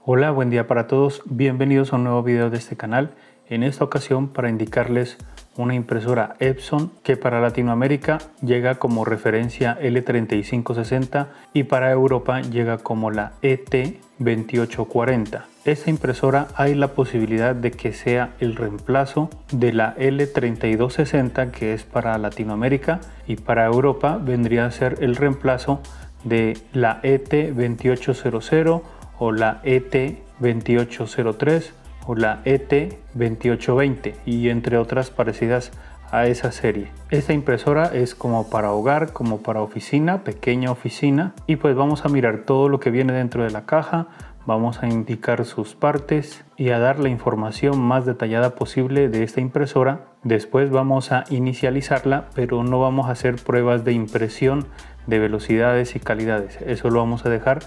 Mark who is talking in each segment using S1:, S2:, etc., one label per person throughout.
S1: Hola, buen día para todos, bienvenidos a un nuevo video de este canal. En esta ocasión para indicarles una impresora Epson que para Latinoamérica llega como referencia L3560 y para Europa llega como la ET2840. Esta impresora hay la posibilidad de que sea el reemplazo de la L3260 que es para Latinoamérica, y para Europa vendría a ser el reemplazo de la ET2800 o la ET2803 o la ET2820 y entre otras parecidas a esa serie. Esta impresora es como para hogar, como para oficina, pequeña oficina, y pues vamos a mirar todo lo que viene dentro de la caja. Vamos a indicar sus partes y a dar la información más detallada posible de esta impresora. Después vamos a inicializarla, pero no vamos a hacer pruebas de impresión de velocidades y calidades. Eso lo vamos a dejar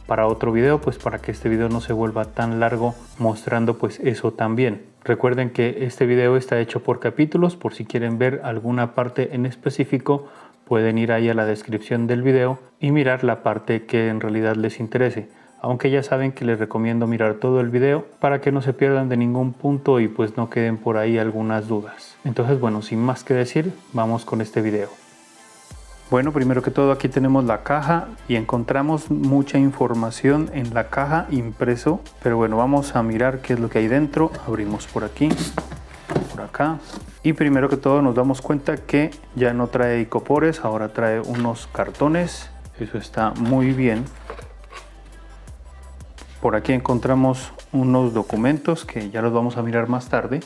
S1: para otro video, pues para que este video no se vuelva tan largo mostrando pues eso también. Recuerden que este video está hecho por capítulos, por si quieren ver alguna parte en específico pueden ir ahí a la descripción del video y mirar la parte que en realidad les interese. Aunque ya saben que les recomiendo mirar todo el video para que no se pierdan de ningún punto y pues no queden por ahí algunas dudas. Entonces bueno, sin más que decir, vamos con este video. Bueno, primero que todo aquí tenemos la caja y encontramos mucha información en la caja impreso, pero bueno, vamos a mirar qué es lo que hay dentro. Abrimos por aquí, por acá, y primero que todo nos damos cuenta que ya no trae icopores, ahora trae unos cartones. Eso está muy bien. Por aquí encontramos unos documentos que ya los vamos a mirar más tarde.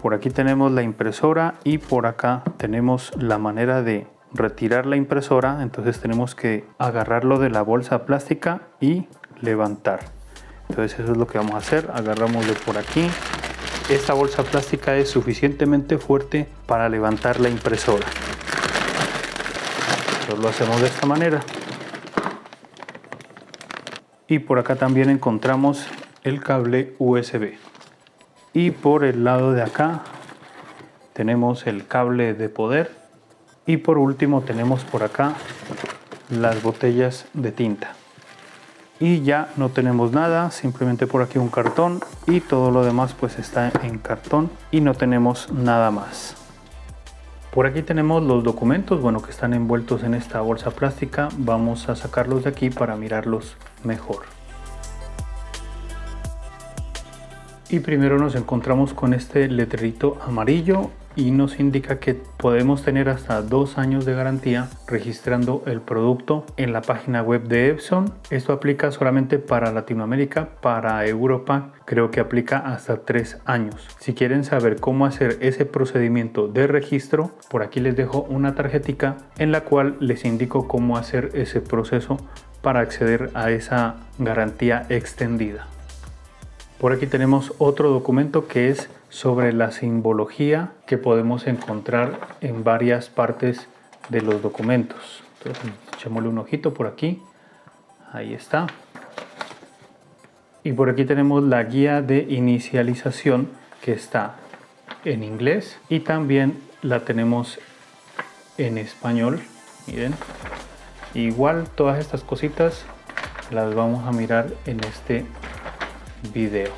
S1: Por aquí tenemos la impresora y por acá tenemos la manera de retirar la impresora. Entonces tenemos que agarrarlo de la bolsa plástica y levantar. Entonces eso es lo que vamos a hacer. Agarramos de por aquí. Esta bolsa plástica es suficientemente fuerte para levantar la impresora. Entonces lo hacemos de esta manera. Y por acá también encontramos el cable USB. Y por el lado de acá tenemos el cable de poder. Y por último tenemos por acá las botellas de tinta. Y ya no tenemos nada, simplemente por aquí un cartón y todo lo demás pues está en cartón y no tenemos nada más. Por aquí tenemos los documentos, bueno, que están envueltos en esta bolsa plástica. Vamos a sacarlos de aquí para mirarlos mejor. Y primero nos encontramos con este letrerito amarillo y nos indica que podemos tener hasta 2 años de garantía registrando el producto en la página web de Epson. Esto aplica solamente para Latinoamérica, para Europa creo que aplica hasta 3 años. Si quieren saber cómo hacer ese procedimiento de registro, por aquí les dejo una tarjetica en la cual les indico cómo hacer ese proceso para acceder a esa garantía extendida. Por aquí tenemos otro documento que es sobre la simbología que podemos encontrar en varias partes de los documentos. Entonces echémosle un ojito por aquí. Ahí está. Y por aquí tenemos la guía de inicialización que está en inglés y también la tenemos en español. Miren. Igual todas estas cositas las vamos a mirar en este video.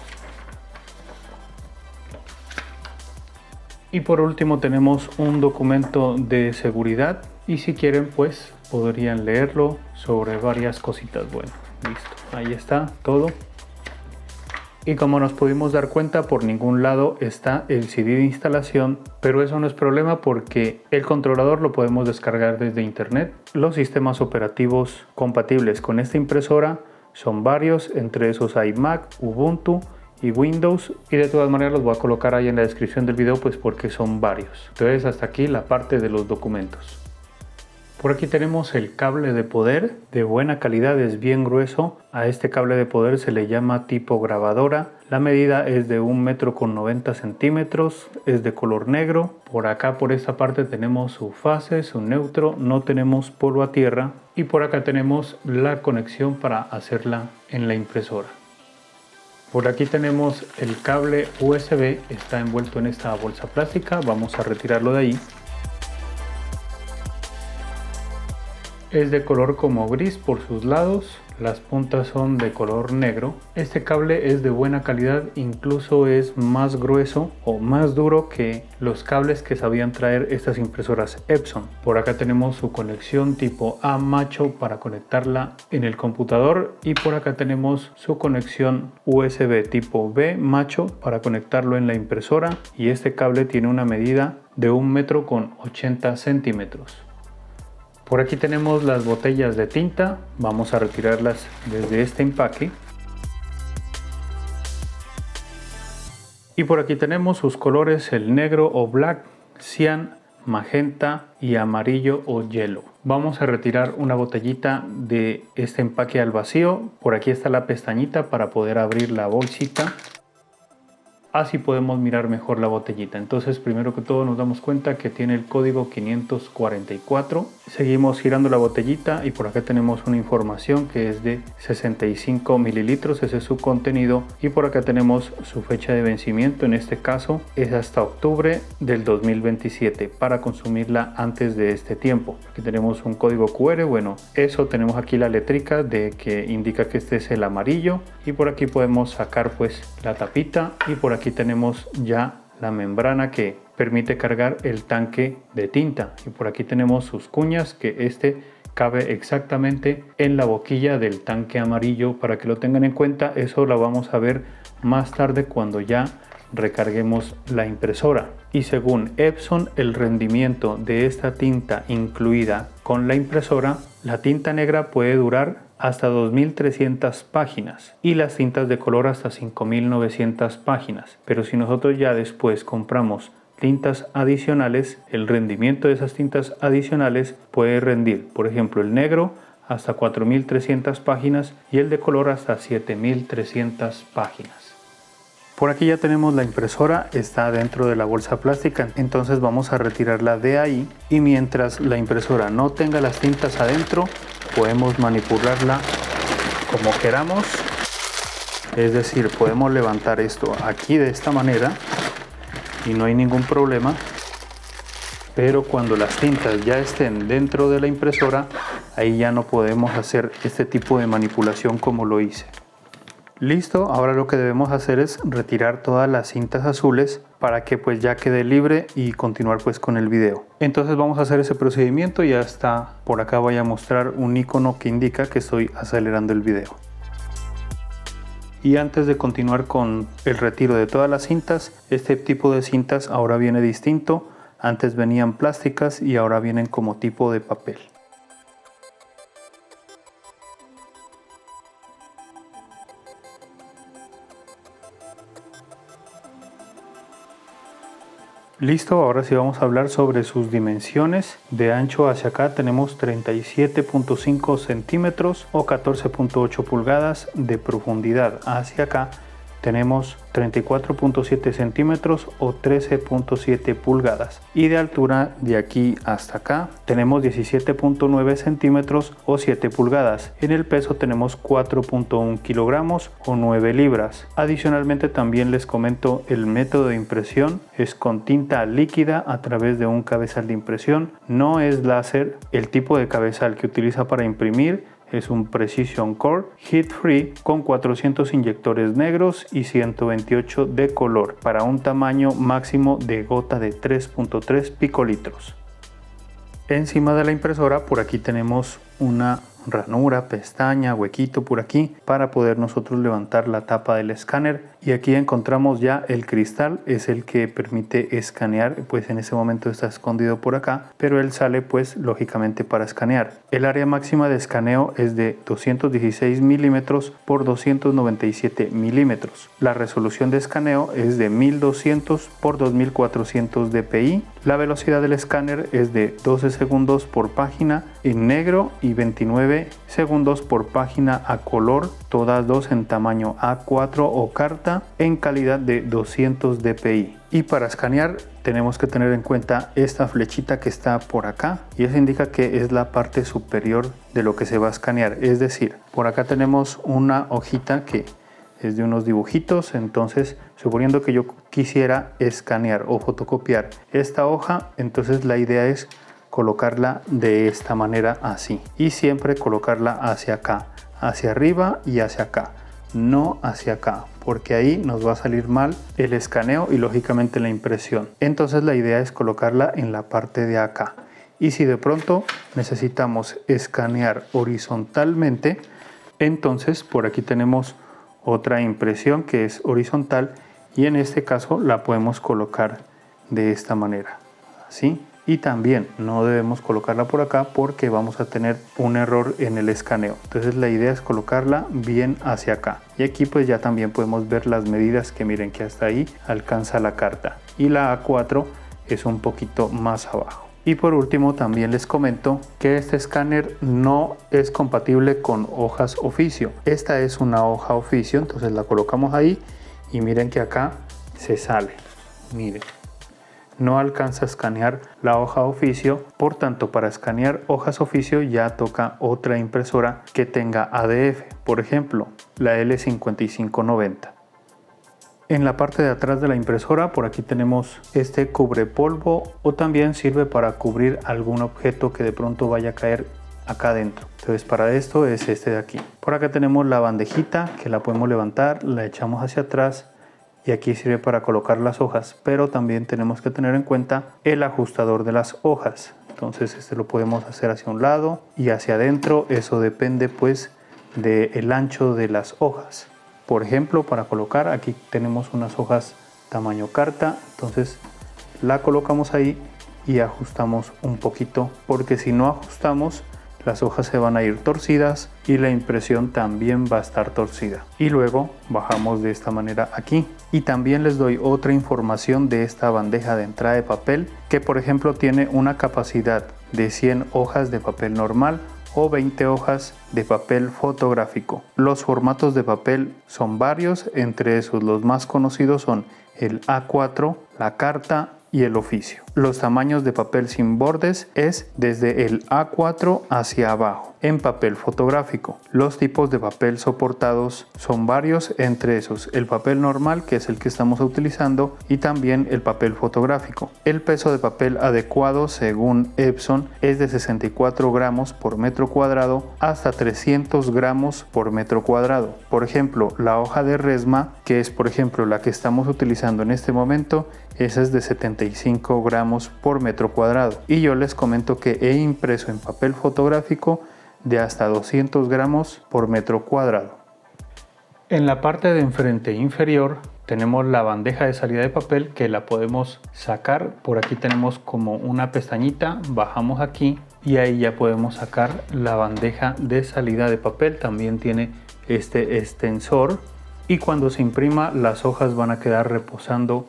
S1: Y por último tenemos un documento de seguridad y si quieren pues podrían leerlo sobre varias cositas. Bueno, listo, ahí está todo. Y como nos pudimos dar cuenta, por ningún lado está el CD de instalación, pero eso no es problema porque el controlador lo podemos descargar desde internet. Los sistemas operativos compatibles con esta impresora son varios, entre esos hay Mac, Ubuntu y Windows, y de todas maneras los voy a colocar ahí en la descripción del video pues porque son varios. Entonces hasta aquí la parte de los documentos. Por aquí tenemos el cable de poder de buena calidad, es bien grueso. A este cable de poder se le llama tipo grabadora. La medida es de 1,90 m, es de color negro. Por acá por esta parte tenemos su fase, su neutro, no tenemos polvo a tierra. Y por acá tenemos la conexión para hacerla en la impresora. Por aquí tenemos el cable USB, está envuelto en esta bolsa plástica, vamos a retirarlo de ahí. es de color como gris por sus lados, las puntas son de color negro. Este cable es de buena calidad, incluso es más grueso o más duro que los cables que sabían traer estas impresoras Epson. Por acá tenemos su conexión tipo A macho para conectarla en el computador, y por acá tenemos su conexión USB tipo B macho para conectarlo en la impresora, y este cable tiene una medida de 1,80 m. Por aquí tenemos las botellas de tinta, vamos a retirarlas desde este empaque. Y por aquí tenemos sus colores, el negro o black, cian, magenta y amarillo o hielo. Vamos a retirar una botellita de este empaque al vacío. Por aquí está la pestañita para poder abrir la bolsita. Así podemos mirar mejor la botellita. Entonces, primero que todo nos damos cuenta que tiene el código 544. Seguimos girando la botellita y por acá tenemos una información que es de 65 mililitros. Ese es su contenido. Y por acá tenemos su fecha de vencimiento. En este caso es hasta octubre del 2027 para consumirla antes de este tiempo. Aquí tenemos un código QR. Bueno, eso tenemos aquí la letrica de que indica que este es el amarillo. Y por aquí podemos sacar pues la tapita, y por aquí tenemos ya la membrana que permite cargar el tanque de tinta, y por aquí tenemos sus cuñas que este cabe exactamente en la boquilla del tanque amarillo para que lo tengan en cuenta. Eso lo vamos a ver más tarde cuando ya recarguemos la impresora. Y según Epson, el rendimiento de esta tinta incluida con la impresora, la tinta negra puede durar hasta 2300 páginas y las tintas de color hasta 5900 páginas. Pero si nosotros ya después compramos tintas adicionales, el rendimiento de esas tintas adicionales puede rendir, por ejemplo, el negro hasta 4300 páginas y el de color hasta 7300 páginas. Por aquí ya tenemos la impresora, está dentro de la bolsa plástica, entonces vamos a retirarla de ahí, y mientras la impresora no tenga las tintas adentro, podemos manipularla como queramos. Es decir, podemos levantar esto aquí de esta manera y no hay ningún problema, pero cuando las tintas ya estén dentro de la impresora, ahí ya no podemos hacer este tipo de manipulación como lo hice. Listo, ahora lo que debemos hacer es retirar todas las cintas azules para que pues ya quede libre y continuar pues con el video. Entonces vamos a hacer ese procedimiento y hasta por acá voy a mostrar un icono que indica que estoy acelerando el video. Y antes de continuar con el retiro de todas las cintas, este tipo de cintas ahora viene distinto. Antes venían plásticas y ahora vienen como tipo de papel. Listo, ahora sí vamos a hablar sobre sus dimensiones. De ancho hacia acá tenemos 37.5 centímetros o 14.8 pulgadas. De profundidad hacia acá tenemos 34.7 centímetros o 13.7 pulgadas. Y de altura de aquí hasta acá tenemos 17.9 centímetros o 7 pulgadas. En el peso tenemos 4.1 kilogramos o 9 libras. Adicionalmente también les comento, el método de impresión es con tinta líquida a través de un cabezal de impresión. No es láser. El tipo de cabezal que utiliza para imprimir es un Precision Core Heat Free con 400 inyectores negros y 128 de color para un tamaño máximo de gota de 3.3 picolitros. Encima de la impresora por aquí tenemos una ranura, pestaña, huequito por aquí para poder nosotros levantar la tapa del escáner, y aquí encontramos ya el cristal, es el que permite escanear, pues en ese momento está escondido por acá, pero él sale pues lógicamente para escanear. El área máxima de escaneo es de 216 milímetros por 297 milímetros. La resolución de escaneo es de 1200 por 2400 dpi. La velocidad del escáner es de 12 segundos por página en negro y 29 segundos por página a color, todas dos en tamaño A4 o carta en calidad de 200 dpi. Y para escanear tenemos que tener en cuenta esta flechita que está por acá, y eso indica que es la parte superior de lo que se va a escanear. Es decir, por acá tenemos una hojita que es de unos dibujitos. Entonces, suponiendo que yo quisiera escanear o fotocopiar esta hoja, entonces la idea es colocarla de esta manera así y siempre colocarla hacia acá, hacia arriba y hacia acá, no hacia acá, porque ahí nos va a salir mal el escaneo y lógicamente la impresión. Entonces la idea es colocarla en la parte de acá. Y si de pronto necesitamos escanear horizontalmente, entonces por aquí tenemos otra impresión que es horizontal y en este caso la podemos colocar de esta manera, así. Y también no debemos colocarla por acá porque vamos a tener un error en el escaneo. Entonces la idea es colocarla bien hacia acá. Y aquí pues ya también podemos ver las medidas, que miren que hasta ahí alcanza la carta. Y la A4 es un poquito más abajo. Y por último también les comento que este escáner no es compatible con hojas oficio. Esta es una hoja oficio, entonces la colocamos ahí y miren que acá se sale. Miren. No alcanza a escanear la hoja oficio, por tanto para escanear hojas oficio ya toca otra impresora que tenga ADF, por ejemplo la L5590. En la parte de atrás de la impresora por aquí tenemos este cubrepolvo o también sirve para cubrir algún objeto que de pronto vaya a caer acá adentro. Entonces para esto es este de aquí. Por acá tenemos la bandejita que la podemos levantar, la echamos hacia atrás y aquí sirve para colocar las hojas, pero también tenemos que tener en cuenta el ajustador de las hojas. Entonces este lo podemos hacer hacia un lado y hacia adentro, eso depende pues del ancho de las hojas. Por ejemplo, para colocar aquí tenemos unas hojas tamaño carta, entonces la colocamos ahí y ajustamos un poquito, porque si no ajustamos las hojas se van a ir torcidas y la impresión también va a estar torcida. Y luego bajamos de esta manera aquí. Y también les doy otra información de esta bandeja de entrada de papel, que por ejemplo tiene una capacidad de 100 hojas de papel normal o 20 hojas de papel fotográfico. Los formatos de papel son varios, entre esos los más conocidos son el A4, la carta y el oficio. Los tamaños de papel sin bordes es desde el A4 hacia abajo. En papel fotográfico, los tipos de papel soportados son varios, entre esos el papel normal, que es el que estamos utilizando, y también el papel fotográfico. El peso de papel adecuado según Epson es de 64 gramos por metro cuadrado hasta 300 gramos por metro cuadrado. Por ejemplo, la hoja de resma, que es por ejemplo la que estamos utilizando en este momento, esa es de 75 gramos por metro cuadrado. Y yo les comento que he impreso en papel fotográfico de hasta 200 gramos por metro cuadrado. En la parte de enfrente inferior tenemos la bandeja de salida de papel, que la podemos sacar. Por aquí tenemos como una pestañita, bajamos aquí y ahí ya podemos sacar la bandeja de salida de papel. También tiene este extensor y cuando se imprima las hojas van a quedar reposando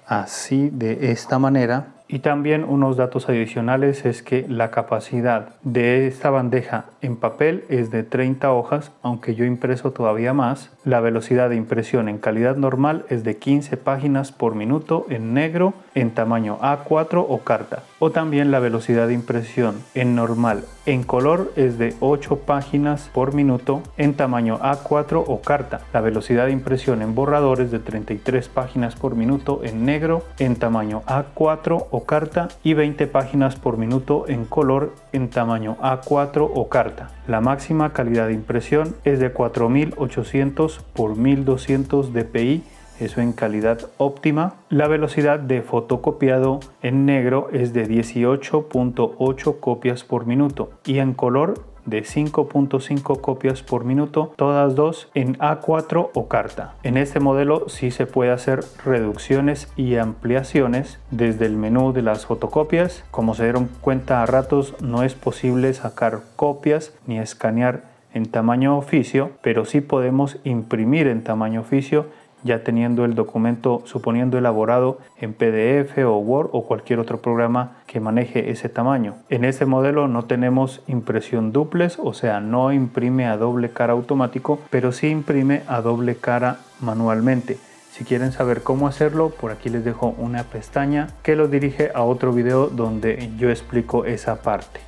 S1: así, de esta manera. Y también unos datos adicionales es que la capacidad de esta bandeja en papel es de 30 hojas, aunque yo he impreso todavía más. La velocidad de impresión en calidad normal es de 15 páginas por minuto en negro, en tamaño A4 o carta. O también la velocidad de impresión en normal en color es de 8 páginas por minuto en tamaño A4 o carta. La velocidad de impresión en borrador es de 33 páginas por minuto en negro, en tamaño A4 o carta, y 20 páginas por minuto en color en tamaño A4 o carta. La máxima calidad de impresión es de 4800 por 1200 dpi, eso en calidad óptima. La velocidad de fotocopiado en negro es de 18.8 copias por minuto y en color de 5.5 copias por minuto, todas dos en A4 o carta. En este modelo sí se puede hacer reducciones y ampliaciones desde el menú de las fotocopias. Como se dieron cuenta, a ratos no es posible sacar copias ni escanear en tamaño oficio, pero sí podemos imprimir en tamaño oficio, ya teniendo el documento suponiendo elaborado en PDF o Word o cualquier otro programa que maneje ese tamaño. En este modelo no tenemos impresión duplex, o sea, no imprime a doble cara automático, pero sí imprime a doble cara manualmente. Si quieren saber cómo hacerlo, por aquí les dejo una pestaña que los dirige a otro video donde yo explico esa parte.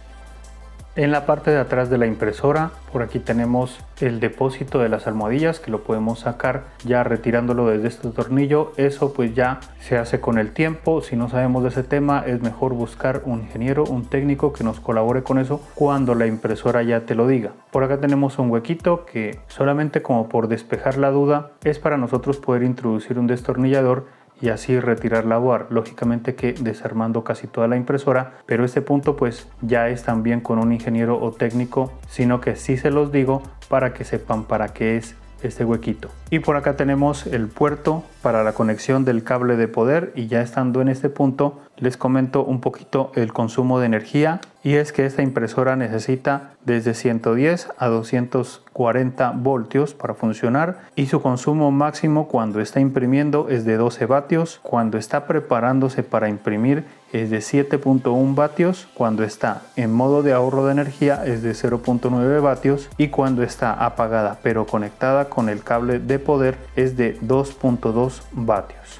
S1: En la parte de atrás de la impresora, por aquí tenemos el depósito de las almohadillas que lo podemos sacar ya retirándolo desde este tornillo. Eso pues ya se hace con el tiempo. Si no sabemos de ese tema, es mejor buscar un ingeniero, un técnico que nos colabore con eso cuando la impresora ya te lo diga. Por acá tenemos un huequito que solamente como por despejar la duda es para nosotros poder introducir un destornillador y así retirar la board, lógicamente que desarmando casi toda la impresora, pero este punto pues ya es también con un ingeniero o técnico, sino que sí se los digo para que sepan para qué es este huequito. Y por acá tenemos el puerto para la conexión del cable de poder, y ya estando en este punto les comento un poquito el consumo de energía, y es que esta impresora necesita desde 110 a 240 voltios para funcionar, y su consumo máximo cuando está imprimiendo es de 12 vatios, cuando está preparándose para imprimir es de 7.1 vatios, cuando está en modo de ahorro de energía es de 0.9 vatios y cuando está apagada pero conectada con el cable de poder es de 2.2 vatios.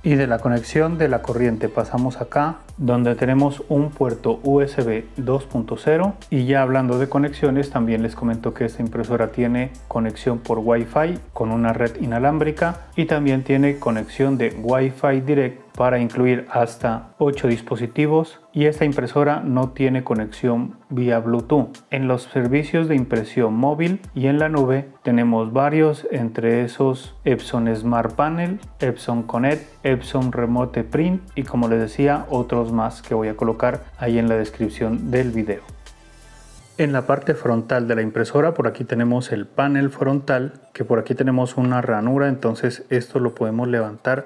S1: Y de la conexión de la corriente pasamos acá donde tenemos un puerto USB 2.0, y ya hablando de conexiones también les comento que esta impresora tiene conexión por Wi-Fi con una red inalámbrica y también tiene conexión de Wi-Fi Direct para incluir hasta 8 dispositivos, y esta impresora no tiene conexión vía Bluetooth. En los servicios de impresión móvil y en la nube tenemos varios, entre esos Epson Smart Panel, Epson Connect, Epson Remote Print y como les decía otros más que voy a colocar ahí en la descripción del video. En la parte frontal de la impresora por aquí tenemos el panel frontal, que por aquí tenemos una ranura, entonces esto lo podemos levantar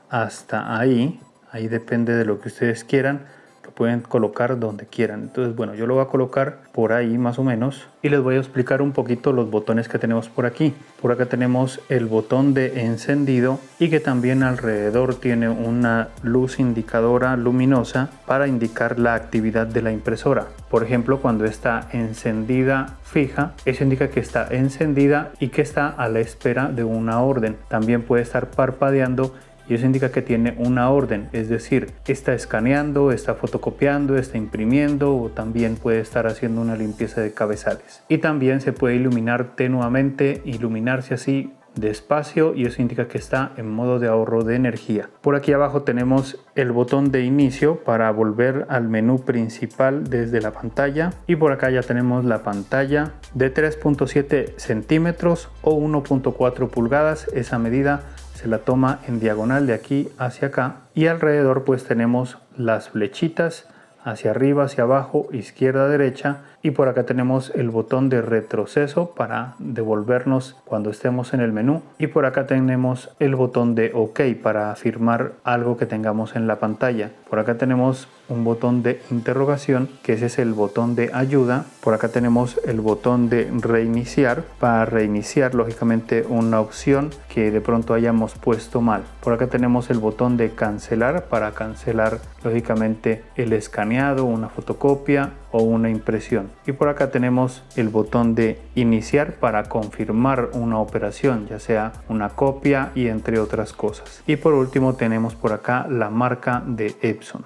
S1: hasta ahí depende de lo que ustedes quieran, lo pueden colocar donde quieran. Entonces bueno, yo lo voy a colocar por ahí más o menos y les voy a explicar un poquito los botones que tenemos por aquí. Por acá tenemos el botón de encendido y que también alrededor tiene una luz indicadora luminosa para indicar la actividad de la impresora. Por ejemplo, cuando está encendida fija, eso indica que está encendida y que está a la espera de una orden. También puede estar parpadeando y eso indica que tiene una orden, es decir, está escaneando, está fotocopiando, está imprimiendo o también puede estar haciendo una limpieza de cabezales. Y también se puede iluminar tenuamente, iluminarse así despacio, y eso indica que está en modo de ahorro de energía. Por aquí abajo tenemos el botón de inicio para volver al menú principal desde la pantalla, y por acá ya tenemos la pantalla de 3.7 centímetros o 1.4 pulgadas. Esa medida se la toma en diagonal de aquí hacia acá, y alrededor pues tenemos las flechitas hacia arriba, hacia abajo, izquierda, derecha, y por acá tenemos el botón de retroceso para devolvernos cuando estemos en el menú, y por acá tenemos el botón de OK para afirmar algo que tengamos en la pantalla. Por acá tenemos un botón de interrogación, que ese es el botón de ayuda. Por acá tenemos el botón de reiniciar para reiniciar lógicamente una opción que de pronto hayamos puesto mal. Por acá tenemos el botón de cancelar para cancelar lógicamente el escaneado, una fotocopia o una impresión. Y por acá tenemos el botón de iniciar para confirmar una operación, ya sea una copia y entre otras cosas. Y por último tenemos por acá la marca de Epson.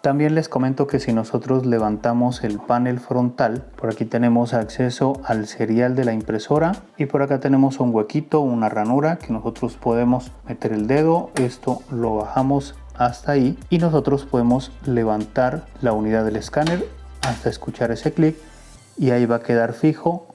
S1: También les comento que si nosotros levantamos el panel frontal, por aquí tenemos acceso al serial de la impresora, y por acá tenemos un huequito, una ranura que nosotros podemos meter el dedo, esto lo bajamos hasta ahí y nosotros podemos levantar la unidad del escáner hasta escuchar ese clic, y ahí va a quedar fijo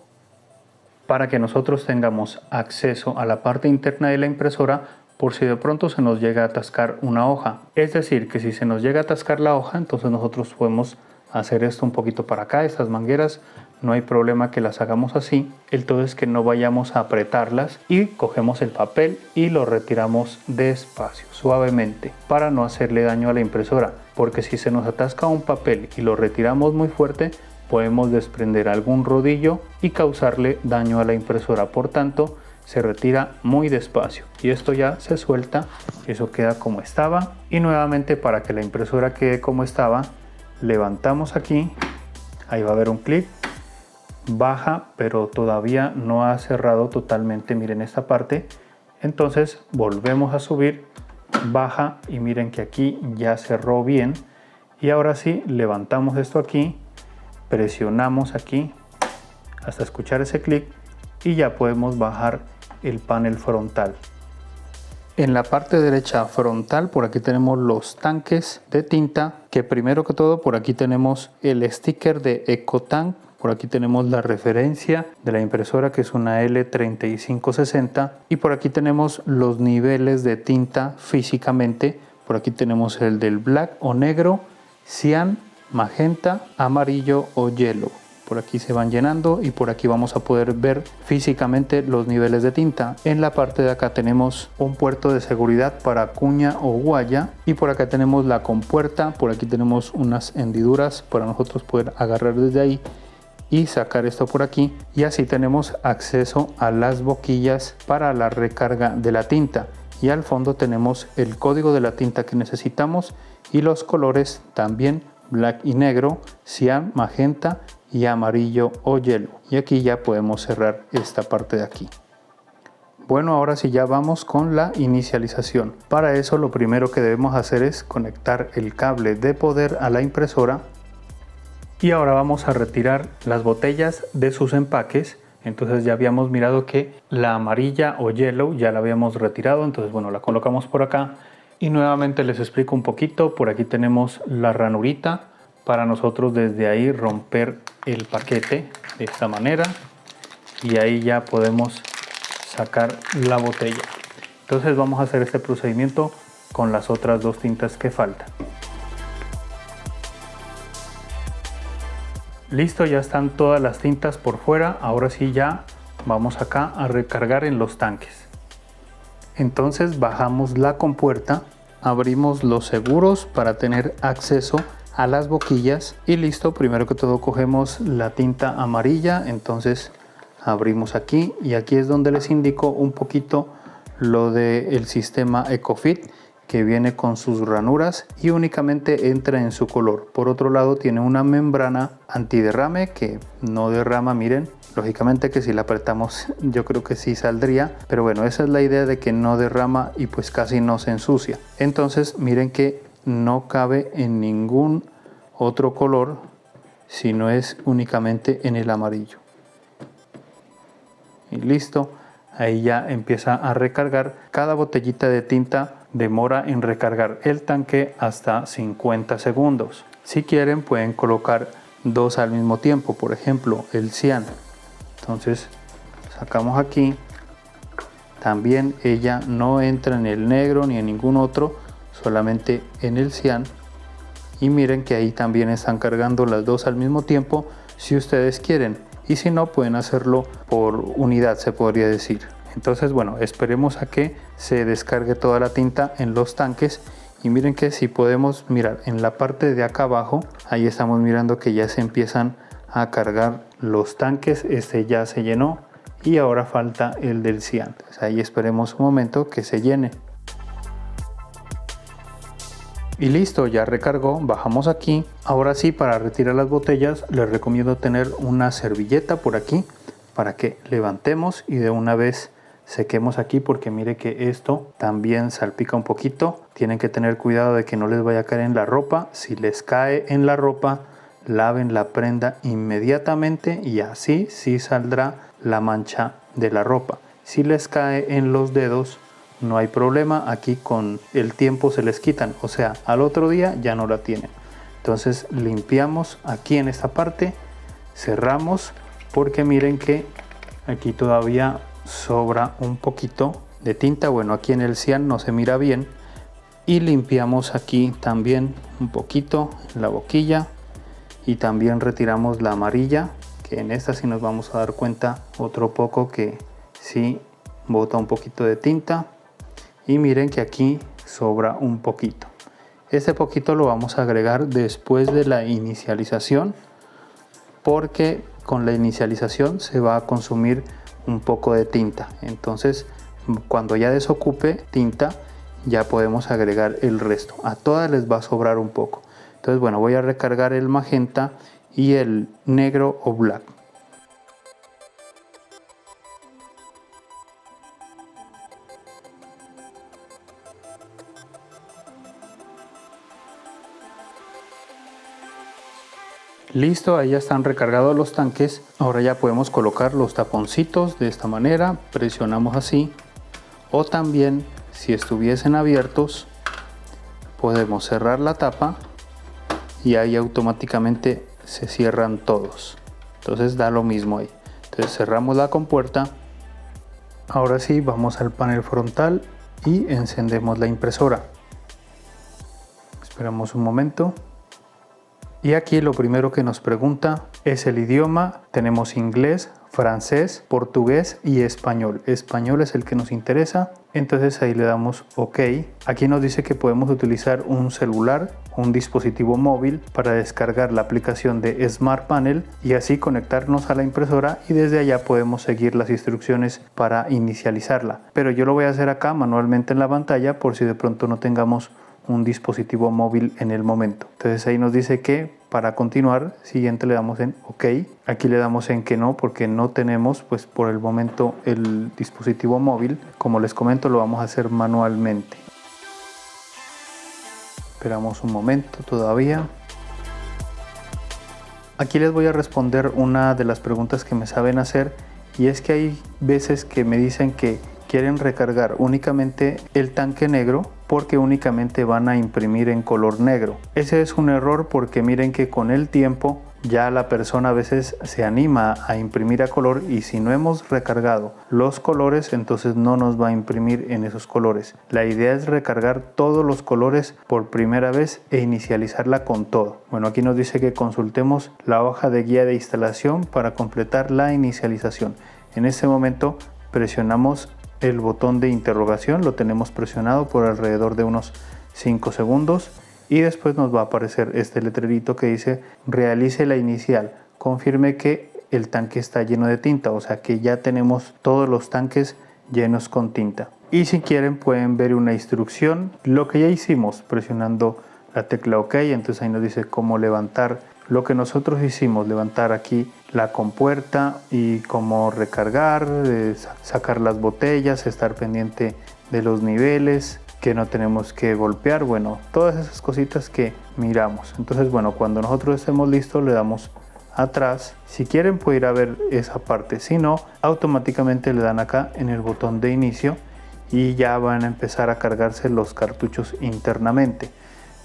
S1: para que nosotros tengamos acceso a la parte interna de la impresora por si de pronto se nos llega a atascar una hoja. Es decir, que si se nos llega a atascar la hoja, entonces nosotros podemos hacer esto un poquito para acá, estas mangueras, no hay problema que las hagamos así. El todo es que no vayamos a apretarlas, y cogemos el papel y lo retiramos despacio, suavemente, para no hacerle daño a la impresora, porque si se nos atasca un papel y lo retiramos muy fuerte, podemos desprender algún rodillo y causarle daño a la impresora. Por tanto, se retira muy despacio y esto ya se suelta, eso queda como estaba. Y nuevamente, para que la impresora quede como estaba, levantamos aquí, ahí va a haber un clic, baja, pero todavía no ha cerrado totalmente, miren esta parte. Entonces volvemos a subir, baja, y miren que aquí ya cerró bien. Y ahora sí, levantamos esto aquí, presionamos aquí hasta escuchar ese clic y ya podemos bajar el panel frontal. En la parte derecha frontal, por aquí tenemos los tanques de tinta, que primero que todo por aquí tenemos el sticker de EcoTank. Por aquí tenemos la referencia de la impresora, que es una L3560, y por aquí tenemos los niveles de tinta físicamente. Por aquí tenemos el del black o negro, cian, magenta, amarillo o yellow. Por aquí se van llenando y por aquí vamos a poder ver físicamente los niveles de tinta. En la parte de acá tenemos un puerto de seguridad para cuña o guaya, y por acá tenemos la compuerta. Por aquí tenemos unas hendiduras para nosotros poder agarrar desde ahí y sacar esto por aquí, y así tenemos acceso a las boquillas para la recarga de la tinta. Y al fondo tenemos el código de la tinta que necesitamos y los colores también, black y negro, cian, magenta y amarillo o yellow. Y aquí ya podemos cerrar esta parte de aquí. Bueno, ahora sí ya vamos con la inicialización. Para eso lo primero que debemos hacer es conectar el cable de poder a la impresora. Y ahora vamos a retirar las botellas de sus empaques. Entonces ya habíamos mirado que la amarilla o yellow ya la habíamos retirado, entonces bueno, la colocamos por acá y nuevamente les explico un poquito. Por aquí tenemos la ranurita para nosotros desde ahí romper el paquete de esta manera, y ahí ya podemos sacar la botella. Entonces vamos a hacer este procedimiento con las otras dos tintas que faltan. Listo, ya están todas las tintas por fuera. Ahora sí ya vamos acá a recargar en los tanques. Entonces bajamos la compuerta, abrimos los seguros para tener acceso a las boquillas y listo. Primero que todo cogemos la tinta amarilla, entonces abrimos aquí y aquí es donde les indico un poquito lo del sistema EcoFit, que viene con sus ranuras y únicamente entra en su color. Por otro lado tiene una membrana antiderrame que no derrama, miren. Lógicamente que si la apretamos yo creo que sí saldría, pero bueno, esa es la idea, de que no derrama y pues casi no se ensucia. Entonces miren que no cabe en ningún otro color, sino es únicamente en el amarillo. Y listo, ahí ya empieza a recargar. Cada botellita de tinta demora en recargar el tanque hasta 50 segundos. Si quieren pueden colocar dos al mismo tiempo, por ejemplo el cian. Entonces sacamos aquí, también ella no entra en el negro ni en ningún otro, solamente en el cian, y miren que ahí también están cargando las dos al mismo tiempo si ustedes quieren, y si no pueden hacerlo por unidad, se podría decir. Entonces bueno, esperemos a que se descargue toda la tinta en los tanques. Y miren que si podemos mirar en la parte de acá abajo, ahí estamos mirando que ya se empiezan a cargar los tanques. Este ya se llenó y ahora falta el del cian. Entonces ahí esperemos un momento que se llene. Y listo, ya recargó. Bajamos aquí. Ahora sí, para retirar las botellas les recomiendo tener una servilleta por aquí para que levantemos y de una vez sequemos aquí, porque mire que esto también salpica un poquito. Tienen que tener cuidado de que no les vaya a caer en la ropa. Si les cae en la ropa, laven la prenda inmediatamente y así sí saldrá la mancha de la ropa. Si les cae en los dedos, no hay problema, aquí con el tiempo se les quitan, o sea, al otro día ya no la tienen. Entonces limpiamos aquí en esta parte, cerramos, porque miren que aquí todavía sobra un poquito de tinta. Bueno, aquí en el cian no se mira bien, y limpiamos aquí también un poquito en la boquilla, y también retiramos la amarilla, que en esta sí nos vamos a dar cuenta otro poco que sí bota un poquito de tinta. Y miren que aquí sobra un poquito. Este poquito lo vamos a agregar después de la inicialización, porque con la inicialización se va a consumir un poco de tinta. Entonces cuando ya desocupe tinta ya podemos agregar el resto. A todas les va a sobrar un poco. Entonces bueno, voy a recargar el magenta y el negro o black. Listo, ahí ya están recargados los tanques. Ahora ya podemos colocar los taponcitos de esta manera, presionamos así, o también si estuviesen abiertos podemos cerrar la tapa y ahí automáticamente se cierran todos. Entonces da lo mismo ahí. Entonces cerramos la compuerta. Ahora sí, vamos al panel frontal y encendemos la impresora. Esperamos un momento. Y aquí lo primero que nos pregunta es el idioma. Tenemos inglés, francés, portugués y español. Español es el que nos interesa. Entonces ahí le damos OK. Aquí nos dice que podemos utilizar un celular, un dispositivo móvil para descargar la aplicación de Smart Panel y así conectarnos a la impresora y desde allá podemos seguir las instrucciones para inicializarla. Pero yo lo voy a hacer acá manualmente en la pantalla por si de pronto no tengamos un dispositivo móvil en el momento. Entonces ahí nos dice que para continuar, siguiente le damos en OK. Aquí le damos en que no porque no tenemos pues por el momento el dispositivo móvil. Como les comento, lo vamos a hacer manualmente. Esperamos un momento todavía. Aquí les voy a responder una de las preguntas que me saben hacer y es que hay veces que me dicen que quieren recargar únicamente el tanque negro porque únicamente van a imprimir en color negro. Ese es un error porque miren que con el tiempo ya la persona a veces se anima a imprimir a color y si no hemos recargado los colores entonces no nos va a imprimir en esos colores. La idea es recargar todos los colores por primera vez e inicializarla con todo. Bueno, aquí nos dice que consultemos la hoja de guía de instalación para completar la inicialización. En este momento presionamos el botón de interrogación, lo tenemos presionado por alrededor de unos 5 segundos y después nos va a aparecer este letrerito que dice realice la inicial, confirme que el tanque está lleno de tinta, o sea que ya tenemos todos los tanques llenos con tinta. Y si quieren pueden ver una instrucción, lo que ya hicimos presionando la tecla OK, entonces ahí nos dice cómo levantar lo que nosotros hicimos, levantar aquí la compuerta y cómo recargar, sacar las botellas, estar pendiente de los niveles, que no tenemos que golpear, bueno, todas esas cositas que miramos. Entonces bueno, cuando nosotros estemos listos le damos atrás. Si quieren pueden ir a ver esa parte, si no, automáticamente le dan acá en el botón de inicio y ya van a empezar a cargarse los cartuchos internamente.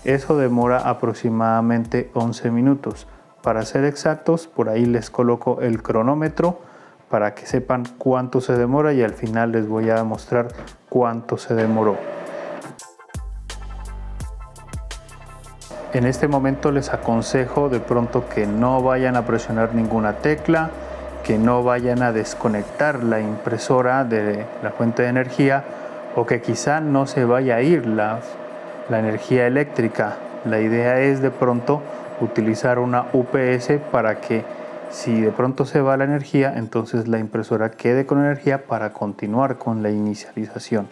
S1: Eso demora aproximadamente 11 minutos. Para ser exactos, por ahí les coloco el cronómetro para que sepan cuánto se demora y al final les voy a mostrar cuánto se demoró. En este momento les aconsejo de pronto que no vayan a presionar ninguna tecla, que no vayan a desconectar la impresora de la fuente de energía o que quizá no se vaya a ir la energía eléctrica. La idea es de pronto utilizar una UPS para que si de pronto se va la energía, entonces la impresora quede con energía para continuar con la inicialización.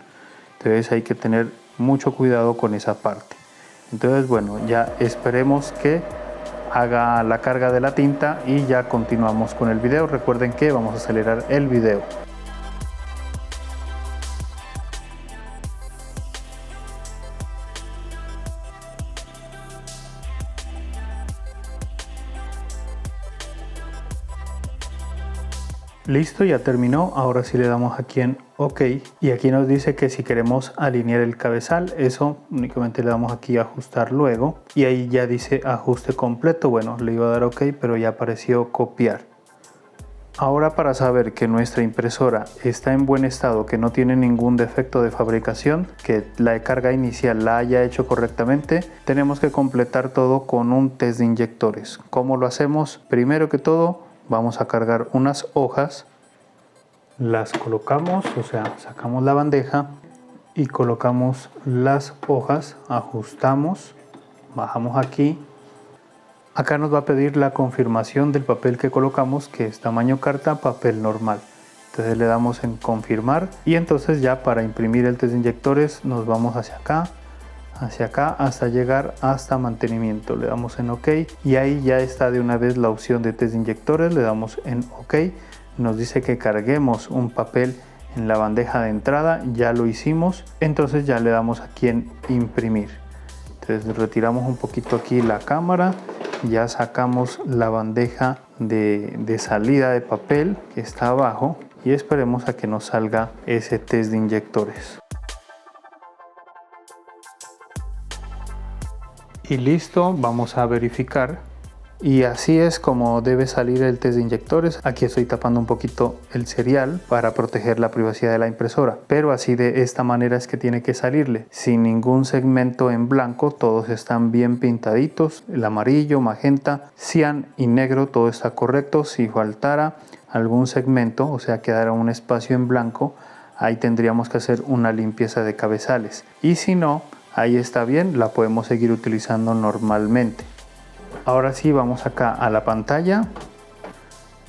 S1: Entonces hay que tener mucho cuidado con esa parte. Entonces bueno, ya esperemos que haga la carga de la tinta y ya continuamos con el video. Recuerden que vamos a acelerar el video. Listo, ya terminó. Ahora sí le damos aquí en OK y aquí nos dice que si queremos alinear el cabezal, eso únicamente le damos aquí a ajustar luego y ahí ya dice ajuste completo. Bueno, le iba a dar OK, pero ya apareció copiar. Ahora, para saber que nuestra impresora está en buen estado, que no tiene ningún defecto de fabricación, que la carga inicial la haya hecho correctamente, tenemos que completar todo con un test de inyectores. ¿Cómo lo hacemos? Primero que todo vamos a cargar unas hojas, las colocamos, o sea, sacamos la bandeja y colocamos las hojas, ajustamos, bajamos aquí. Acá nos va a pedir la confirmación del papel que colocamos, que es tamaño carta, papel normal. Entonces le damos en confirmar y entonces ya para imprimir el test de inyectores nos vamos hacia acá hasta llegar hasta mantenimiento. Le damos en OK y ahí ya está de una vez la opción de test de inyectores. Le damos en OK. Nos dice que carguemos un papel en la bandeja de entrada. Ya lo hicimos. Entonces ya le damos aquí en imprimir. Entonces retiramos un poquito aquí la cámara ya sacamos la bandeja de salida de papel que está abajo y esperemos a que nos salga ese test de inyectores. Y listo, vamos a verificar. Y así es como debe salir el test de inyectores. Aquí estoy tapando un poquito el serial para proteger la privacidad de la impresora, pero así de esta manera es que tiene que salirle, sin ningún segmento en blanco. Todos están bien pintaditos, el amarillo, magenta, cian y negro, todo está correcto. Si faltara algún segmento, o sea quedara un espacio en blanco, ahí tendríamos que hacer una limpieza de cabezales, y si no, ahí está bien, la podemos seguir utilizando normalmente. Ahora sí, vamos acá a la pantalla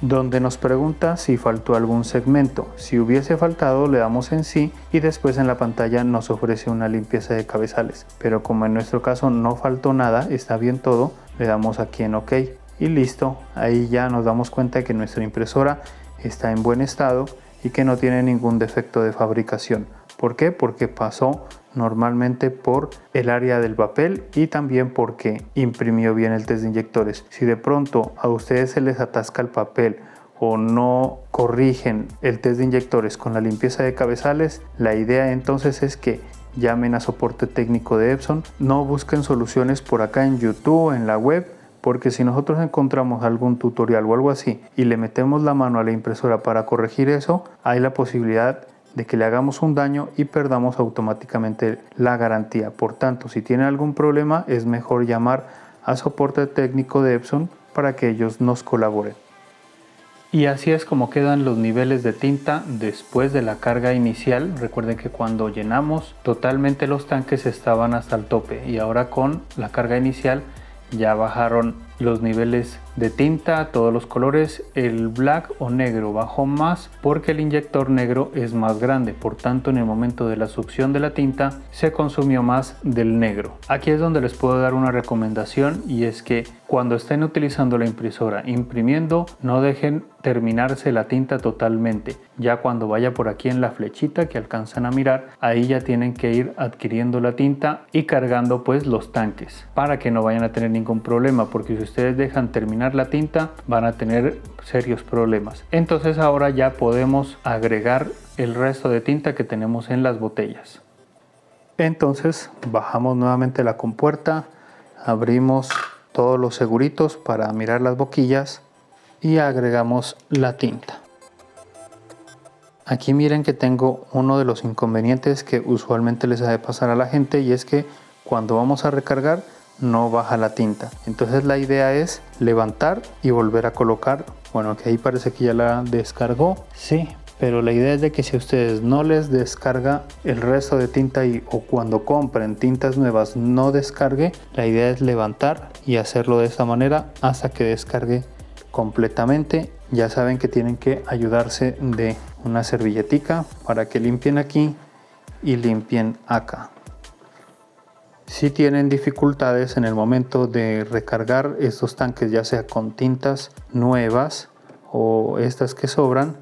S1: donde nos pregunta si faltó algún segmento. Si hubiese faltado, le damos en sí y después en la pantalla nos ofrece una limpieza de cabezales. Pero como en nuestro caso no faltó nada, está bien todo, le damos aquí en OK y listo. Ahí ya nos damos cuenta de que nuestra impresora está en buen estado y que no tiene ningún defecto de fabricación. ¿Por qué? Porque pasó normalmente por el área del papel y también porque imprimió bien el test de inyectores. Si de pronto a ustedes se les atasca el papel o no corrigen el test de inyectores con la limpieza de cabezales, la idea entonces es que llamen a soporte técnico de Epson. No busquen soluciones por acá en YouTube, en la web, porque si nosotros encontramos algún tutorial o algo así y le metemos la mano a la impresora para corregir eso, hay la posibilidad de que le hagamos un daño y perdamos automáticamente la garantía. Por tanto, si tiene algún problema, es mejor llamar a soporte técnico de Epson para que ellos nos colaboren. Y así es como quedan los niveles de tinta después de la carga inicial. Recuerden que cuando llenamos totalmente los tanques estaban hasta el tope y ahora con la carga inicial ya bajaron los niveles de tinta, todos los colores. El black o negro bajó más porque el inyector negro es más grande, por tanto en el momento de la succión de la tinta se consumió más del negro. Aquí es donde les puedo dar una recomendación, y es que cuando estén utilizando la impresora imprimiendo, no dejen terminarse la tinta totalmente. Ya cuando vaya por aquí en la flechita que alcanzan a mirar, ahí ya tienen que ir adquiriendo la tinta y cargando pues los tanques para que no vayan a tener ningún problema, porque si ustedes dejan terminar la tinta van a tener serios problemas. Entonces ahora ya podemos agregar el resto de tinta que tenemos en las botellas. Entonces bajamos nuevamente la compuerta, abrimos todos los seguritos para mirar las boquillas y agregamos la tinta. Aquí miren que tengo uno de los inconvenientes que usualmente les ha de pasar a la gente, y es que cuando vamos a recargar no baja la tinta. Entonces la idea es levantar y volver a colocar. Bueno, que ahí parece que ya la descargó, sí, pero la idea es de que si a ustedes no les descarga el resto de tinta o cuando compren tintas nuevas no descargue, la idea es levantar y hacerlo de esta manera hasta que descargue completamente. Ya saben que tienen que ayudarse de una servilletica para que limpien aquí y limpien acá. Si tienen dificultades en el momento de recargar estos tanques, ya sea con tintas nuevas o estas que sobran,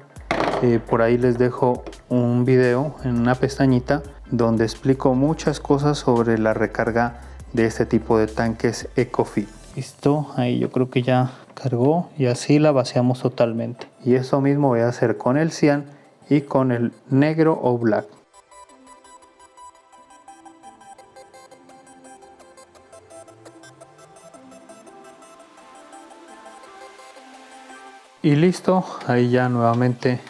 S1: por ahí les dejo un video en una pestañita donde explico muchas cosas sobre la recarga de este tipo de tanques EcoFit. Listo, ahí yo creo que ya cargó y así la vaciamos totalmente. Y eso mismo voy a hacer con el cian y con el negro o black. Y listo, ahí ya nuevamente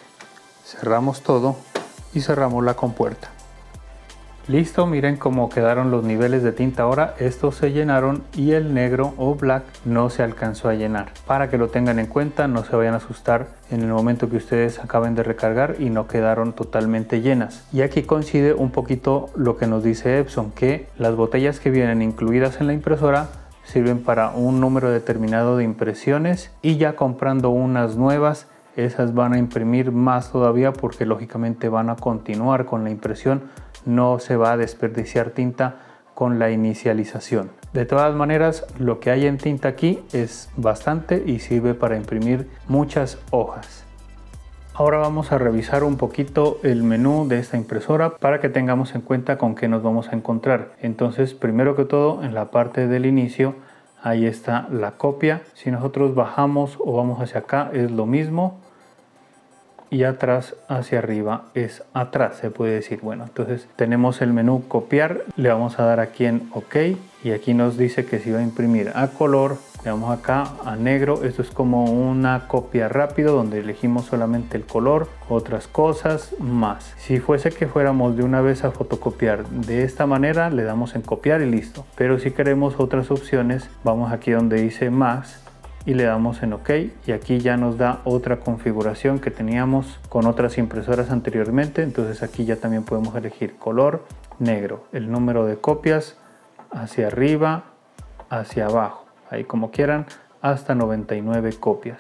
S1: cerramos todo y cerramos la compuerta. Listo, miren cómo quedaron los niveles de tinta ahora. Estos se llenaron y el negro o black no se alcanzó a llenar. Para que lo tengan en cuenta, no se vayan a asustar en el momento que ustedes acaben de recargar y no quedaron totalmente llenas. Y aquí coincide un poquito lo que nos dice Epson, que las botellas que vienen incluidas en la impresora sirven para un número determinado de impresiones, y ya comprando unas nuevas, esas van a imprimir más todavía porque lógicamente van a continuar con la impresión. No se va a desperdiciar tinta con la inicialización. De todas maneras, lo que hay en tinta aquí es bastante y sirve para imprimir muchas hojas. Ahora vamos a revisar un poquito el menú de esta impresora para que tengamos en cuenta con qué nos vamos a encontrar. Entonces, primero que todo, en la parte del inicio ahí está la copia. Si nosotros bajamos o vamos hacia acá es lo mismo, y atrás hacia arriba es atrás, se puede decir. Bueno, entonces tenemos el menú copiar, le vamos a dar aquí en OK y aquí nos dice que si va a imprimir a color, le damos acá a negro. Esto es como una copia rápido donde elegimos solamente el color, otras cosas más. Si fuese que fuéramos de una vez a fotocopiar de esta manera, le damos en copiar y listo. Pero si queremos otras opciones, vamos aquí donde dice más y le damos en OK, y aquí ya nos da otra configuración que teníamos con otras impresoras anteriormente. Entonces aquí ya también podemos elegir color, negro, el número de copias hacia arriba, hacia abajo, ahí como quieran, hasta 99 copias.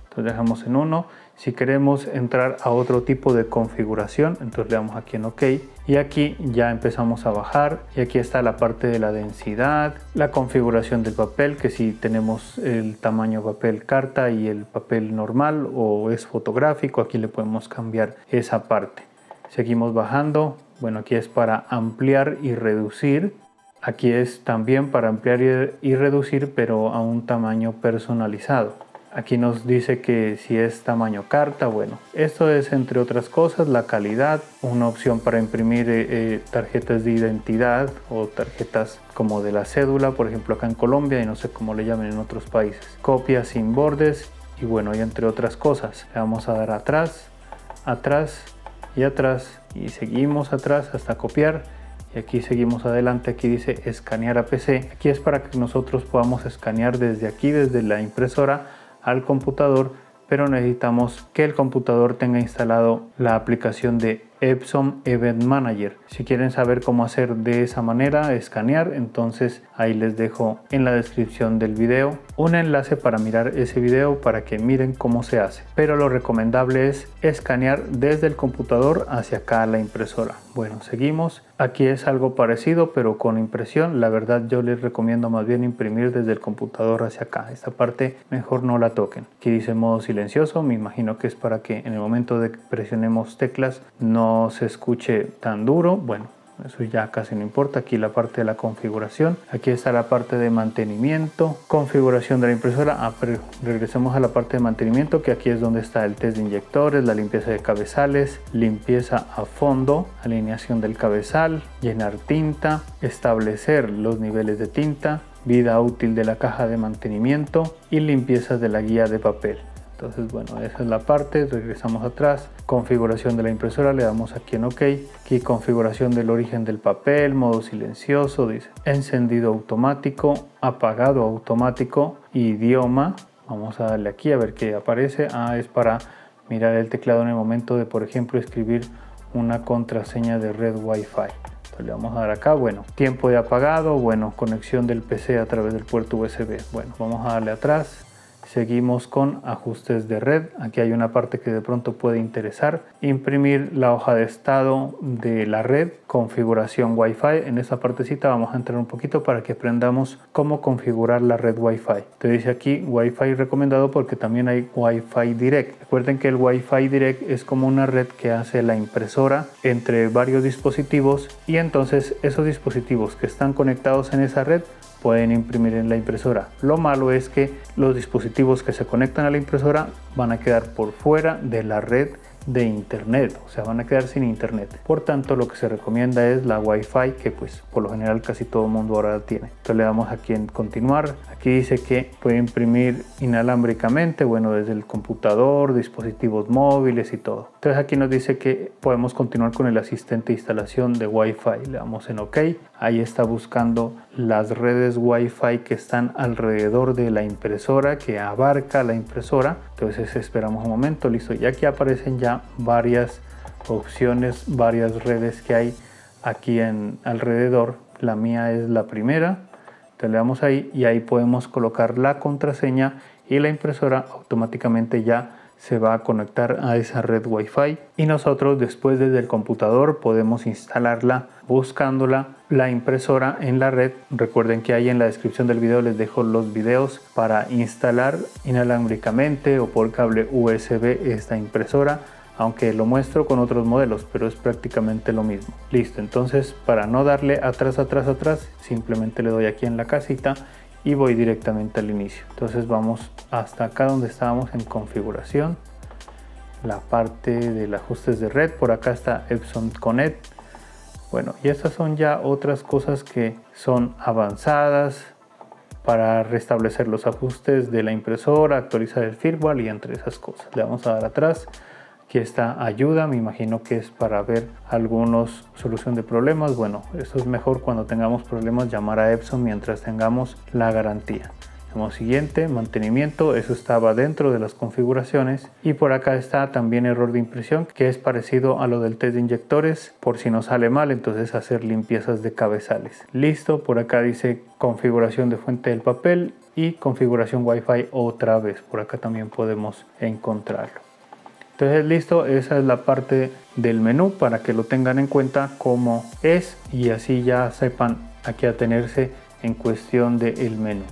S1: Entonces dejamos en 1. Si queremos entrar a otro tipo de configuración, entonces le damos aquí en OK y aquí ya empezamos a bajar, y aquí está la parte de la densidad, la configuración del papel, que si tenemos el tamaño papel carta y el papel normal o es fotográfico, aquí le podemos cambiar esa parte. Seguimos bajando. Bueno, aquí es para ampliar y reducir. Aquí es también para ampliar y reducir, pero a un tamaño personalizado. Aquí nos dice que si es tamaño carta. Bueno, esto es entre otras cosas la calidad, una opción para imprimir tarjetas de identidad o tarjetas como de la cédula, por ejemplo acá en Colombia, y no sé cómo le llamen en otros países. Copia sin bordes y bueno, y entre otras cosas. Le vamos a dar atrás, atrás y atrás y seguimos atrás hasta copiar. Y aquí seguimos adelante, aquí dice escanear a PC. Aquí es para que nosotros podamos escanear desde aquí, desde la impresora al computador, pero necesitamos que el computador tenga instalado la aplicación de Epson Event Manager. Si quieren saber cómo hacer de esa manera, escanear, entonces ahí les dejo en la descripción del video un enlace para mirar ese video para que miren cómo se hace. Pero lo recomendable es escanear desde el computador hacia acá a la impresora. Bueno, seguimos. Aquí es algo parecido pero con impresión. La verdad yo les recomiendo más bien imprimir desde el computador hacia acá. Esta parte mejor no la toquen. Aquí dice modo silencioso, me imagino que es para que en el momento de que presionemos teclas no se escuche tan duro. Bueno, eso ya casi no importa. Aquí la parte de la configuración, aquí está la parte de mantenimiento, configuración de la impresora. Pero regresemos a la parte de mantenimiento, que aquí es donde está el test de inyectores, la limpieza de cabezales, limpieza a fondo, alineación del cabezal, llenar tinta, establecer los niveles de tinta, vida útil de la caja de mantenimiento y limpieza de la guía de papel. Entonces bueno, esa es la parte. Regresamos atrás, configuración de la impresora, le damos aquí en OK. Aquí configuración del origen del papel, modo silencioso, dice encendido automático, apagado automático, idioma. Vamos a darle aquí a ver qué aparece. Es para mirar el teclado en el momento de, por ejemplo, escribir una contraseña de red Wi-Fi. Entonces le vamos a dar acá. Bueno, tiempo de apagado, bueno, conexión del PC a través del puerto USB. Bueno, vamos a darle atrás. Seguimos con ajustes de red. Aquí hay una parte que de pronto puede interesar. Imprimir la hoja de estado de la red, configuración Wi-Fi. En esta partecita vamos a entrar un poquito para que aprendamos cómo configurar la red Wi-Fi. Te dice aquí Wi-Fi recomendado porque también hay Wi-Fi Direct. Recuerden que el Wi-Fi Direct es como una red que hace la impresora entre varios dispositivos, y entonces esos dispositivos que están conectados en esa red pueden imprimir en la impresora. Lo malo es que los dispositivos que se conectan a la impresora van a quedar por fuera de la red de internet, o sea, van a quedar sin internet. Por tanto, lo que se recomienda es la Wi-Fi, que pues por lo general casi todo el mundo ahora la tiene. Entonces le damos aquí en continuar. Aquí dice que puede imprimir inalámbricamente, bueno, desde el computador, dispositivos móviles y todo. Entonces aquí nos dice que podemos continuar con el asistente de instalación de Wi-Fi. Le damos en OK. Ahí está buscando las redes Wi-Fi que están alrededor de la impresora, que abarca la impresora. Entonces esperamos un momento, listo. Y aquí aparecen ya varias opciones, varias redes que hay aquí en alrededor. La mía es la primera. Entonces le damos ahí y ahí podemos colocar la contraseña y la impresora automáticamente ya se va a conectar a esa red Wi-Fi, y nosotros después desde el computador podemos instalarla buscándola la impresora en la red. Recuerden que ahí en la descripción del video les dejo los videos para instalar inalámbricamente o por cable USB esta impresora, aunque lo muestro con otros modelos, pero es prácticamente lo mismo. Listo, entonces para no darle atrás, simplemente le doy aquí en la casita y voy directamente al inicio. Entonces vamos hasta acá donde estábamos en configuración, la parte de los ajustes de red. Por acá está Epson Connect. Bueno, y estas son ya otras cosas que son avanzadas para restablecer los ajustes de la impresora, actualizar el firmware y entre esas cosas. Le vamos a dar atrás. Aquí está ayuda, me imagino que es para ver algunos solución de problemas. Bueno, esto es mejor cuando tengamos problemas llamar a Epson mientras tengamos la garantía. Como siguiente, mantenimiento, eso estaba dentro de las configuraciones. Y por acá está también error de impresión, que es parecido a lo del test de inyectores. Por si no sale mal, entonces hacer limpiezas de cabezales. Listo, por acá dice configuración de fuente del papel y configuración Wi-Fi otra vez. Por acá también podemos encontrarlo. Entonces listo, esa es la parte del menú para que lo tengan en cuenta cómo es y así ya sepan a qué atenerse en cuestión del menú.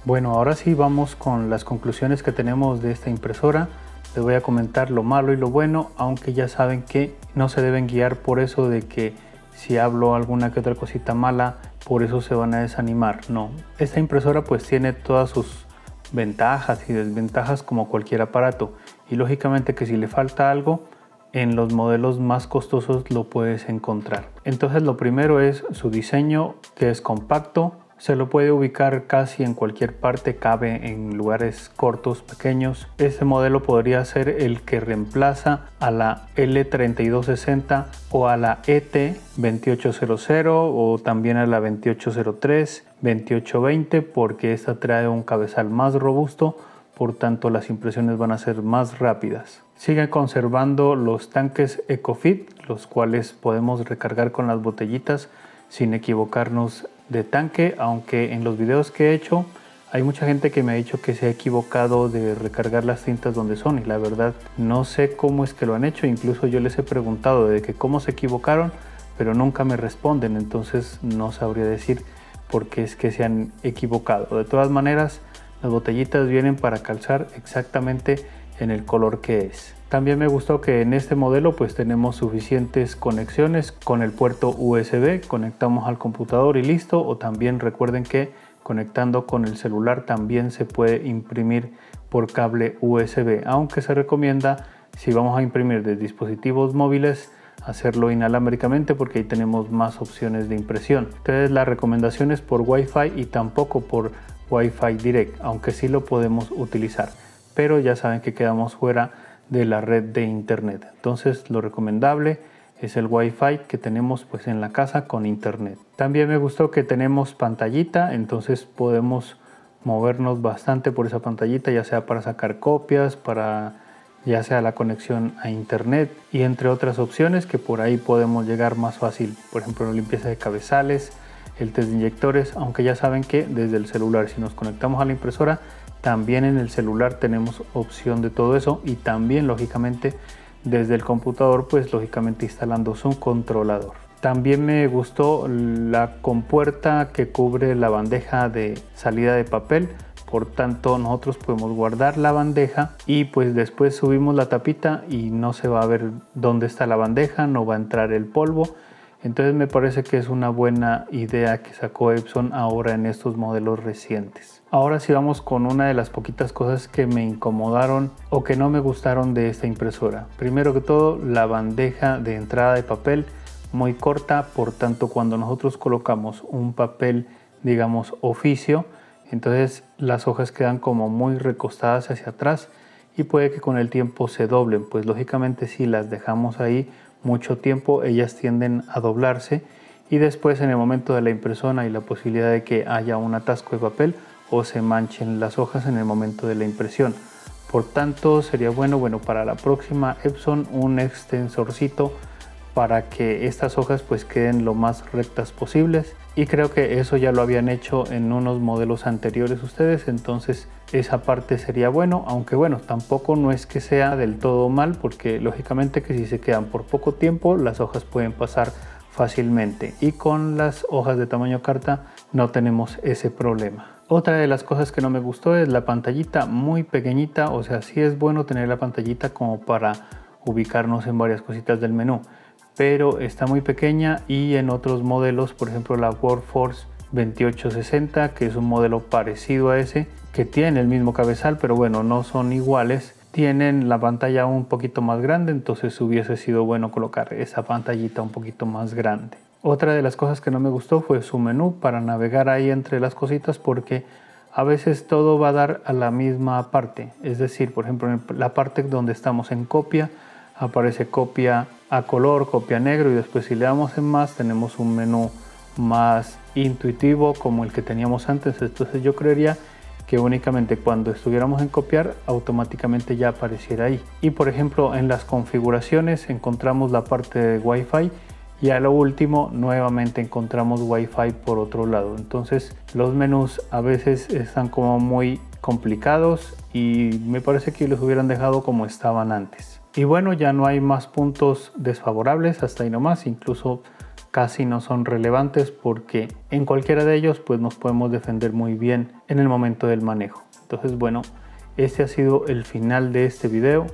S1: Bueno, ahora sí vamos con las conclusiones que tenemos de esta impresora. Les voy a comentar lo malo y lo bueno, aunque ya saben que no se deben guiar por eso de que si hablo alguna que otra cosita mala, por eso se van a desanimar. No, esta impresora pues tiene todas sus ventajas y desventajas como cualquier aparato, y lógicamente que si le falta algo, en los modelos más costosos lo puedes encontrar. Entonces lo primero es su diseño, que es compacto. Se lo puede ubicar casi en cualquier parte, cabe en lugares cortos, pequeños. Este modelo podría ser el que reemplaza a la L3260 o a la ET2800 o también a la 2803, 2820, porque esta trae un cabezal más robusto, por tanto las impresiones van a ser más rápidas. Sigue conservando los tanques EcoFit, los cuales podemos recargar con las botellitas sin equivocarnos de tanque, aunque en los videos que he hecho hay mucha gente que me ha dicho que se ha equivocado de recargar las cintas donde son, y la verdad no sé cómo es que lo han hecho. Incluso yo les he preguntado de que cómo se equivocaron, pero nunca me responden, entonces no sabría decir por qué es que se han equivocado. De todas maneras, las botellitas vienen para calzar exactamente en el color que es. También me gustó que en este modelo pues tenemos suficientes conexiones con el puerto USB, conectamos al computador y listo. O también recuerden que conectando con el celular también se puede imprimir por cable USB, aunque se recomienda, si vamos a imprimir de dispositivos móviles, hacerlo inalámbricamente porque ahí tenemos más opciones de impresión. Entonces la recomendación es por Wi-Fi y tampoco por Wi-Fi Direct, aunque sí lo podemos utilizar, pero ya saben que quedamos fuera de la red de internet. Entonces lo recomendable es el Wi-Fi que tenemos pues en la casa con internet. También me gustó que tenemos pantallita, entonces podemos movernos bastante por esa pantallita, ya sea para sacar copias, para ya sea la conexión a internet y entre otras opciones que por ahí podemos llegar más fácil. Por ejemplo, la limpieza de cabezales, el test de inyectores, aunque ya saben que desde el celular, si nos conectamos a la impresora, también en el celular tenemos opción de todo eso, y también lógicamente desde el computador pues lógicamente instalando su controlador. También me gustó la compuerta que cubre la bandeja de salida de papel, por tanto nosotros podemos guardar la bandeja y pues después subimos la tapita y no se va a ver dónde está la bandeja, no va a entrar el polvo. Entonces me parece que es una buena idea que sacó Epson ahora en estos modelos recientes. Ahora sí vamos con una de las poquitas cosas que me incomodaron o que no me gustaron de esta impresora. Primero que todo, la bandeja de entrada de papel muy corta, por tanto cuando nosotros colocamos un papel, digamos oficio, entonces las hojas quedan como muy recostadas hacia atrás y puede que con el tiempo se doblen, pues lógicamente si las dejamos ahí mucho tiempo ellas tienden a doblarse y después en el momento de la impresión hay la posibilidad de que haya un atasco de papel o se manchen las hojas en el momento de la impresión. Por tanto sería bueno para la próxima Epson un extensorcito para que estas hojas pues queden lo más rectas posibles, y creo que eso ya lo habían hecho en unos modelos anteriores ustedes, entonces esa parte sería bueno, aunque tampoco no es que sea del todo mal, porque lógicamente que si se quedan por poco tiempo las hojas pueden pasar fácilmente, y con las hojas de tamaño carta no tenemos ese problema. Otra de las cosas que no me gustó es la pantallita muy pequeñita, o sea, sí es bueno tener la pantallita como para ubicarnos en varias cositas del menú, pero está muy pequeña, y en otros modelos, por ejemplo la Workforce 2860, que es un modelo parecido a ese, que tiene el mismo cabezal, pero bueno, no son iguales. Tienen la pantalla un poquito más grande, entonces hubiese sido bueno colocar esa pantallita un poquito más grande. Otra de las cosas que no me gustó fue su menú para navegar ahí entre las cositas, porque a veces todo va a dar a la misma parte. Es decir, por ejemplo, en la parte donde estamos en copia, aparece copia a color, copia negro, y después si le damos en más tenemos un menú más intuitivo como el que teníamos antes. Entonces yo creería que únicamente cuando estuviéramos en copiar automáticamente ya apareciera ahí. Y por ejemplo en las configuraciones encontramos la parte de Wi-Fi y a lo último nuevamente encontramos Wi-Fi por otro lado. Entonces los menús a veces están como muy complicados y me parece que los hubieran dejado como estaban antes. Y bueno, ya no hay más puntos desfavorables, hasta ahí nomás. Incluso casi no son relevantes porque en cualquiera de ellos pues nos podemos defender muy bien en el momento del manejo. Entonces bueno, este ha sido el final de este video.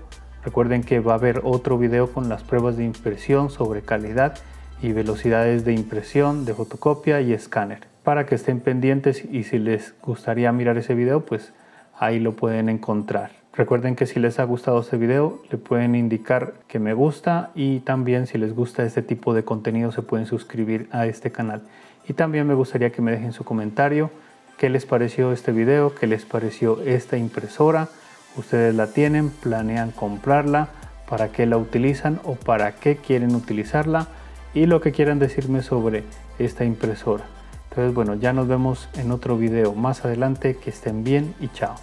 S1: Recuerden que va a haber otro video con las pruebas de impresión sobre calidad y velocidades de impresión, de fotocopia y escáner, para que estén pendientes, y si les gustaría mirar ese video pues ahí lo pueden encontrar. Recuerden que si les ha gustado este video le pueden indicar que me gusta, y también si les gusta este tipo de contenido se pueden suscribir a este canal. Y también me gustaría que me dejen su comentario, qué les pareció este video, qué les pareció esta impresora. Ustedes la tienen, planean comprarla, para qué la utilizan o para qué quieren utilizarla, y lo que quieran decirme sobre esta impresora. Entonces bueno, ya nos vemos en otro video más adelante. Que estén bien y chao.